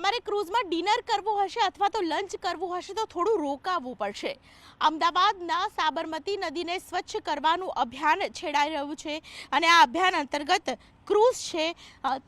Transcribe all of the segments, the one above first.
તમારે ક્રૂઝમાં ડિનર કરવું હશે અથવા તો લંચ કરવું હશે તો થોડું રોકાવવું પડશે. અમદાવાદના સાબરમતી નદીને સ્વચ્છ કરવાનું અભિયાન છેડાઈ રહ્યું છે અને આ અભિયાન અંતર્ગત ક્રૂઝ છે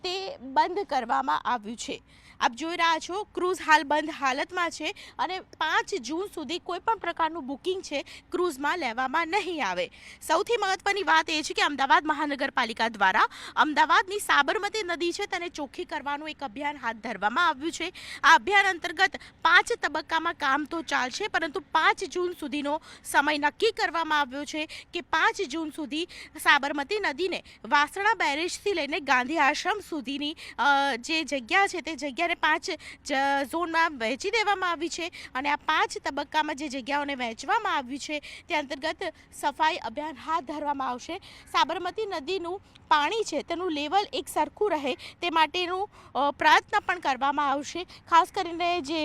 તે બંધ કરવામાં આવ્યું છે. આપ જોઈ રહ્યા છો ક્રૂઝ હાલ બંધ હાલતમાં છે અને 5 જૂન સુધી કોઈ પણ પ્રકારનું બુકિંગ છે ક્રૂઝમાં લેવામાં નહીં આવે. સૌથી મહત્વની વાત એ છે કે અમદાવાદ મહાનગરપાલિકા દ્વારા અમદાવાદની સાબરમતી નદી છે તેને ચોખ્ખી કરવાનું એક અભિયાન હાથ ધરવામાં આવ્યું છે. આ અભિયાન અંતર્ગત 5 તબક્કામાં કામ તો ચાલશે, પરંતુ 5 જૂન સુધીનો સમય નક્કી કરવામાં આવ્યો છે કે 5 જૂન સુધી સાબરમતી નદીને વાસણા બેરેજથી લઈને ગાંધી આશ્રમ સુધીની જે જગ્યા છે તે જગ્યાને 5 ઝોનમાં વહેંચી દેવામાં આવી છે અને આ 5 તબક્કામાં જે જગ્યાઓને વહેંચવામાં આવ્યું છે તે અંતર્ગત સફાઈ અભિયાન હાથ ધરવામાં આવશે. સાબરમતી નદીનું પાણી છે તેનું લેવલ એક સરખું રહે તે માટેનું પ્રયત્ન પણ કરવામાં આવશે. ખાસ કરીને જે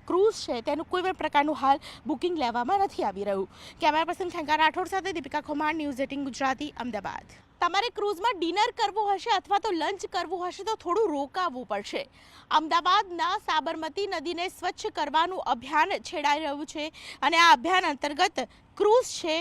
ક્રૂઝ છે તેનું કોઈ પણ પ્રકારનું હાલ બુકિંગ લેવામાં નથી આવી રહ્યું. કેમેરા પર્સન ખંકા રાઠોડ સાથે દીપિકા ખુમાર, ન્યૂઝ 18 ગુજરાતી, અમદાવાદ. તમારે ક્રૂઝમાં ડિનર કરવું હશે અથવા તો લંચ કરવું હશે તો થોડું રોકાવવું પડશે. અમદાવાદના સાબરમતી નદીને સ્વચ્છ કરવાનું અભિયાન છેડાઈ રહ્યું છે અને આ અભિયાન અંતર્ગત ક્રૂઝ છે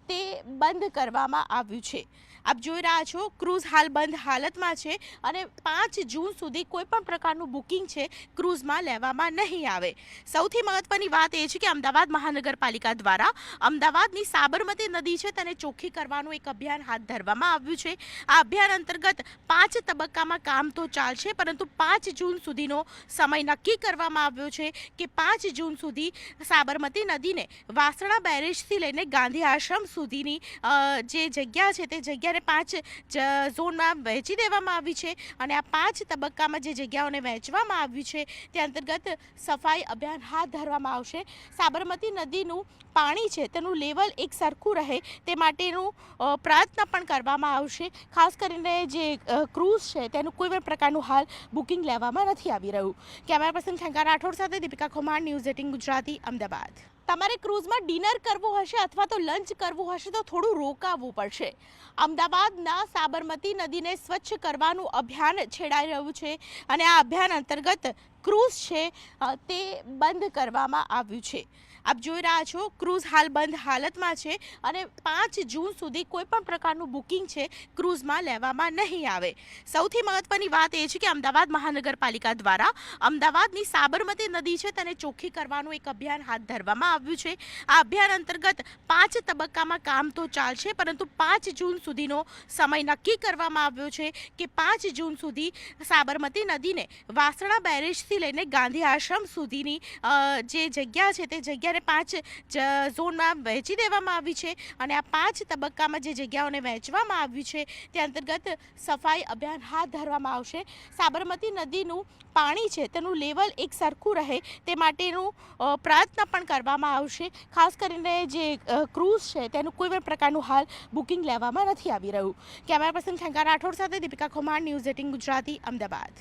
તે બંધ કરવામાં આવ્યું છે. આપ જોઈ રહ્યા છો ક્રૂઝ હાલ બંધ હાલતમાં છે અને 5 જૂન સુધી કોઈ પણ પ્રકારનું બુકિંગ છે ક્રૂઝમાં લેવામાં નહીં આવે. સૌથી મહત્વની વાત એ છે કે અમદાવાદ મહાનગરપાલિકા દ્વારા અમદાવાદની સાબરમતી નદી છે તેને ચોખ્ખી કરવાનું એક અભિયાન હાથ ધરવામાં આવ્યું છે. આ અભિયાન અંતર્ગત 5 તબક્કામાં કામ તો ચાલશે, પરંતુ 5 જૂન સુધીનો સમય નક્કી કરવામાં આવ્યો છે કે 5 જૂન સુધી સાબરમતી નદીને વાસણા બેરેજથી લઈને ગાંધી આશ્રમ સુધીની જે જગ્યા છે તે જગ્યાને 5 ઝોનમાં વહેંચી દેવામાં આવી છે અને આ 5 તબક્કામાં જે જગ્યાઓને વહેંચવામાં આવ્યું છે તે અંતર્ગત સફાઈ અભિયાન હાથ ધરવામાં આવશે. સાબરમતી નદીનું પાણી છે તેનું લેવલ એક સરખું રહે તે માટેનું પ્રયત્ન પણ કરવામાં આવશે. ખાસ કરીને જે ક્રૂઝ છે તેનું કોઈ પણ પ્રકારનું હાલ બુકિંગ લેવામાં નથી આવી રહ્યું. કેમેરા પર્સન ખંકા રાઠોડ સાથે દીપિકા ખુમાર, ન્યૂઝ 18 ગુજરાતી, અમદાવાદ. તમારે ક્રૂઝમાં ડિનર કરવું હશે અથવા તો લંચ કરવું હશે તો થોડું રોકાવવું પડશે. અમદાવાદના સાબરમતી નદીને સ્વચ્છ કરવાનું અભિયાન છેડાઈ રહ્યું છે અને આ અભિયાન અંતર્ગત ક્રૂઝ છે તે બંધ કરવામાં આવ્યું છે. આપ જોઈ રહ્યા છો ક્રૂઝ હાલ બંધ હાલતમાં છે અને 5 જૂન સુધી કોઈ પણ પ્રકારનું બુકિંગ છે ક્રૂઝમાં લેવામાં નહીં આવે. સૌથી મહત્વની વાત એ છે કે અમદાવાદ મહાનગરપાલિકા દ્વારા અમદાવાદની સાબરમતી નદી છે તેને ચોખ્ખી કરવાનું એક અભિયાન હાથ ધરવામાં આવ્યું છે. આ અભિયાન અંતર્ગત 5 તબક્કામાં કામ તો ચાલશે, પરંતુ 5 જૂન સુધીનો સમય નક્કી કરવામાં આવ્યો છે કે 5 જૂન સુધી સાબરમતી નદીને વાસણા બેરેજથી લઈને ગાંધી આશ્રમ સુધીની જે જગ્યા છે તે જગ્યાને 5 ઝોનમાં વહેંચી દેવામાં આવી છે અને આ 5 તબક્કામાં જે જગ્યાઓને વહેંચવામાં આવ્યું છે તે અંતર્ગત સફાઈ અભિયાન હાથ ધરવામાં આવશે. સાબરમતી નદીનું પાણી છે તેનું લેવલ એક સરખું રહે તે માટેનું પ્રયત્ન પણ કરવામાં આવશે. ખાસ કરીને જે ક્રૂઝ છે તેનું કોઈ પણ પ્રકારનું હાલ બુકિંગ લેવામાં નથી આવી રહ્યું. કેમેરા પર્સન ખંકા રાઠોડ સાથે દીપિકા ખુમાર, ન્યૂઝ 18 ગુજરાતી, અમદાવાદ.